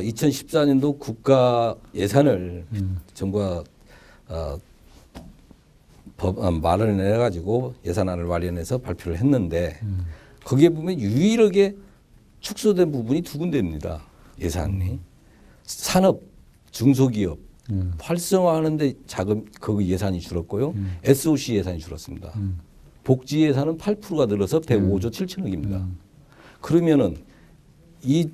2014년도 국가 예산을 정부가 마련해 가지고 예산안을 마련해서 발표를 했는데 거기에 보면 유일하게 축소된 부분이 두 군데입니다. 예산이 산업, 중소기업 활성화하는데 자금 거기 예산이 줄었고요. SOC 예산이 줄었습니다. 복지 예산은 8%가 늘어서 105조 7천억입니다. 그러면은 이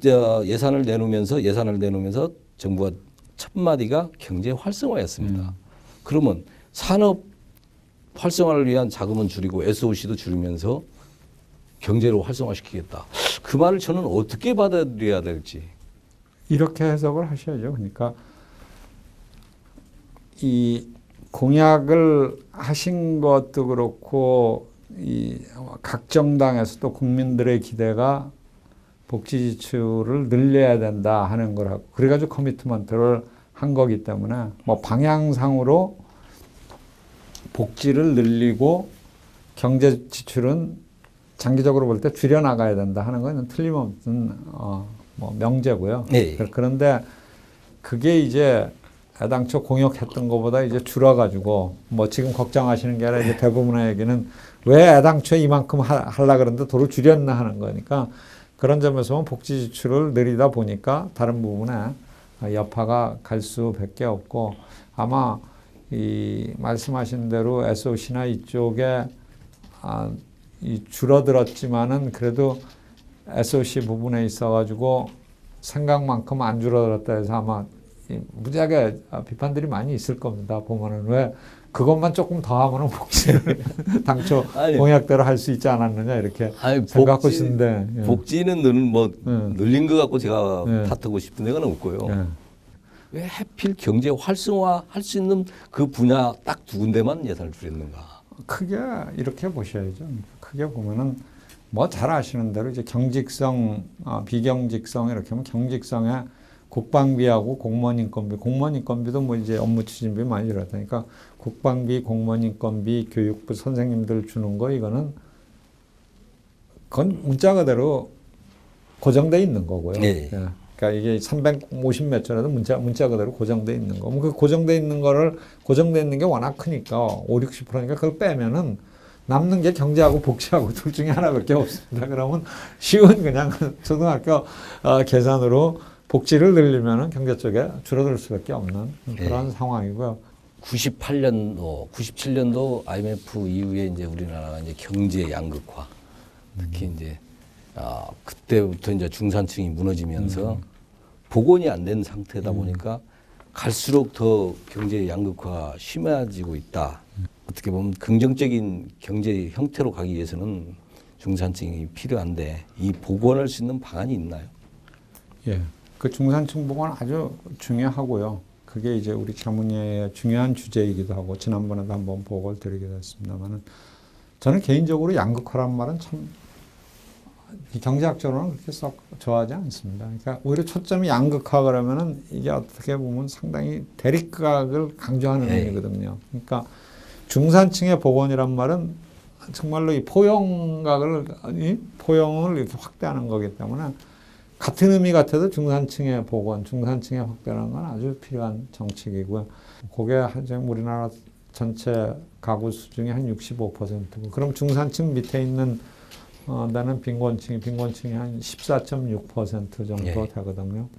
예산을 내놓으면서 정부가 첫 마디가 경제 활성화였습니다. 그러면 산업 활성화를 위한 자금은 줄이고 SOC도 줄이면서 경제로 활성화시키겠다. 그 말을 저는 어떻게 받아들여야 될지. 이렇게 해석을 하셔야죠. 그러니까 이 공약을 하신 것도 그렇고 이 각 정당에서도 국민들의 기대가 복지 지출을 늘려야 된다 하는 거라고 그래가지고 커미트먼트를 한 거기 때문에 뭐 방향상으로 복지를 늘리고 경제 지출은 장기적으로 볼 때 줄여나가야 된다 하는 건 틀림없는 뭐 명제고요. 네. 그런데 그게 이제 애당초 공약했던 것보다 이제 줄어가지고 뭐 지금 걱정하시는 게 아니라 이제 대부분의 얘기는 왜 애당초에 이만큼 하려고 그러는데 도로 줄였나 하는 거니까 그런 점에서 보면 복지 지출을 늘리다 보니까 다른 부분에 여파가 갈 수밖에 없고 아마 이 말씀하신 대로 SOC나 이쪽에 이 줄어들었지만은 그래도 SOC 부분에 있어가지고 생각만큼 안 줄어들었다 해서 아마 무지하게 비판들이 많이 있을 겁니다. 보면은 왜 그것만 조금 더 하면은 복지를 당초 공약대로 할 수 있지 않았느냐 이렇게 생각하고 있는데 복지는 늘린 것 갖고 제가 다투고 싶은 데가 없고요. 왜 하필 경제 활성화 할 수 있는 그 분야 딱 두 군데만 예산을 줄였는가? 크게 이렇게 보셔야죠. 크게 보면은 뭐 잘 아시는 대로 이제 경직성, 비경직성 이렇게 하면 경직성에 국방비하고 공무원 인건비도 뭐 이제 업무 추진비 많이 들어가니까 국방비, 공무원 인건비, 교육부 선생님들 주는 거 이거는 그건 문자 그대로 고정돼 있는 거고요. 네. 예. 그러니까 이게 350몇 조라도 문자 그대로 고정돼 있는 거. 그 고정돼 있는 거를 고정돼 있는 게 워낙 크니까 5, 60%니까 그걸 빼면은 남는 게 경제하고 복지하고 둘 중에 하나밖에 없습니다. 그러면 쉬운 그냥 초등학교 계산으로 복지를 늘리면은 경제 쪽에 줄어들 수밖에 없는 그런 상황이고요. 97년도 IMF 이후에 이제 우리나라가 이제 경제 양극화, 특히 이제 그때부터 이제 중산층이 무너지면서 복원이 안 된 상태다 보니까 갈수록 더 경제 양극화가 심해지고 있다. 어떻게 보면 긍정적인 경제 형태로 가기 위해서는 중산층이 필요한데 이 복원할 수 있는 방안이 있나요? 예. 그 중산층 복원 아주 중요하고요. 그게 이제 우리 자문위의 중요한 주제이기도 하고 지난번에도 한번 보고를 드리기도 했습니다만은 저는 개인적으로 양극화란 말은 참 경제학적으로는 그렇게 썩 좋아하지 않습니다. 그러니까 오히려 초점이 양극화 그러면은 이게 어떻게 보면 상당히 대립각을 강조하는 의미거든요. 그러니까 중산층의 복원이란 말은 정말로 이 포용을 이렇게 확대하는 거기 때문에 같은 의미 같아도 중산층의 복원, 중산층의 확대라는 건 아주 필요한 정책이고요. 그게 지금 우리나라 전체 가구 수 중에 한 65%고, 그럼 중산층 밑에 있는 나는 빈곤층이 한 14.6% 정도 되거든요.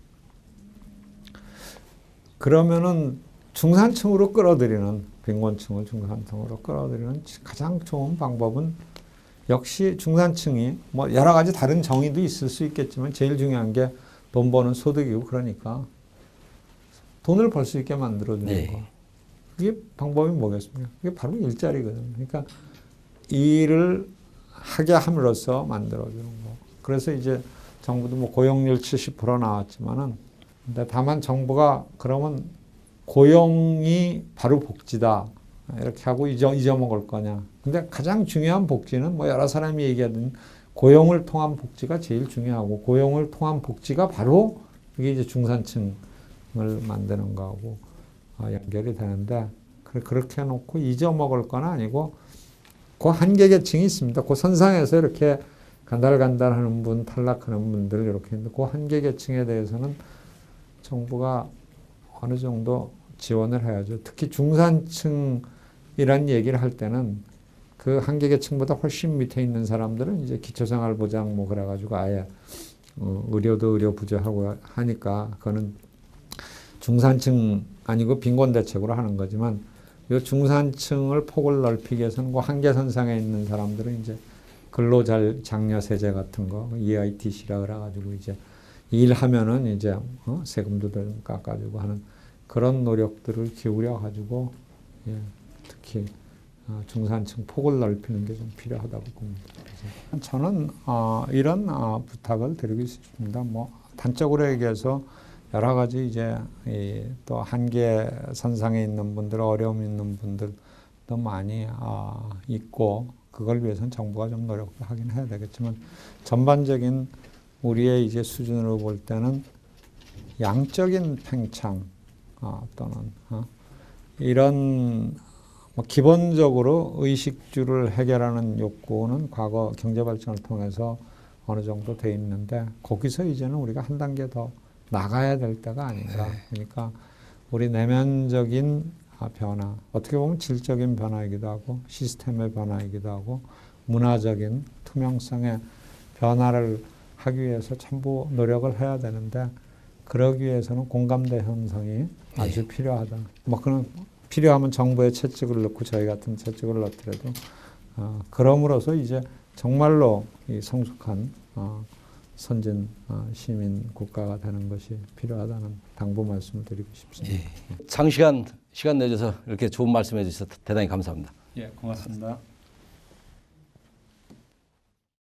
그러면은 중산층으로 끌어들이는 빈곤층을 중산층으로 끌어들이는 가장 좋은 방법은 역시 중산층이 뭐 여러 가지 다른 정의도 있을 수 있겠지만 제일 중요한 게 돈 버는 소득이고 그러니까 돈을 벌 수 있게 만들어주는 거. 그게 방법이 뭐겠습니까? 그게 바로 일자리거든요. 그러니까 일을 하게 함으로써 만들어주는 거. 그래서 이제 정부도 뭐 고용률 70% 나왔지만은 근데 다만 정부가 그러면 고용이 바로 복지다. 이렇게 하고 잊어먹을 거냐. 근데 가장 중요한 복지는 뭐 여러 사람이 얘기하던 고용을 통한 복지가 제일 중요하고 고용을 통한 복지가 바로 이게 이제 중산층을 만드는 거하고 연결이 되는데 그렇게 해놓고 잊어먹을 건 아니고 그 한계 계층이 있습니다. 그 선상에서 이렇게 간달간달하는 분, 탈락하는 분들 이렇게 있는데 그 한계 계층에 대해서는 정부가 어느 정도 지원을 해야죠. 특히 중산층이란 얘기를 할 때는 그 한계계층보다 훨씬 밑에 있는 사람들은 이제 기초생활보장 뭐 그래가지고 아예 의료도 의료 부재하고 하니까 그거는 중산층 아니고 빈곤 대책으로 하는 거지만 이 중산층을 폭을 넓히기 위해서는 그 한계선상에 있는 사람들은 이제 근로장려 세제 같은 거 EITC라 그래가지고 이제 일하면은 이제 세금도 좀 깎아주고 하는 그런 노력들을 기울여 가지고 예, 특히 중산층 폭을 넓히는 게 좀 필요하다고 봅니다. 그래서 저는 이런 부탁을 드리고 싶습니다. 뭐 단적으로 얘기해서 여러 가지 이제 또 한계선상에 있는 분들, 어려움 있는 분들도 많이 있고 그걸 위해서는 정부가 좀 노력을 하긴 해야 되겠지만 전반적인 우리의 이제 수준으로 볼 때는 양적인 팽창 또는 이런 뭐 기본적으로 의식주를 해결하는 욕구는 과거 경제 발전을 통해서 어느 정도 돼 있는데 거기서 이제는 우리가 한 단계 더 나가야 될 때가 아닌가. 그러니까 우리 내면적인 변화, 어떻게 보면 질적인 변화이기도 하고 시스템의 변화이기도 하고 문화적인 투명성의 변화를 하기 위해서 전부 노력을 해야 되는데 그러기 위해서는 공감대 형성이 아주 필요하다. 뭐 그런 필요하면 정부의 채찍을 넣고 저희 같은 채찍을 넣더라도 그럼으로써 이제 정말로 이 성숙한 선진 시민 국가가 되는 것이 필요하다는 당부 말씀을 드리고 싶습니다. 장시간 시간 내줘서 이렇게 좋은 말씀해 주셔서 대단히 감사합니다. 예, 고맙습니다.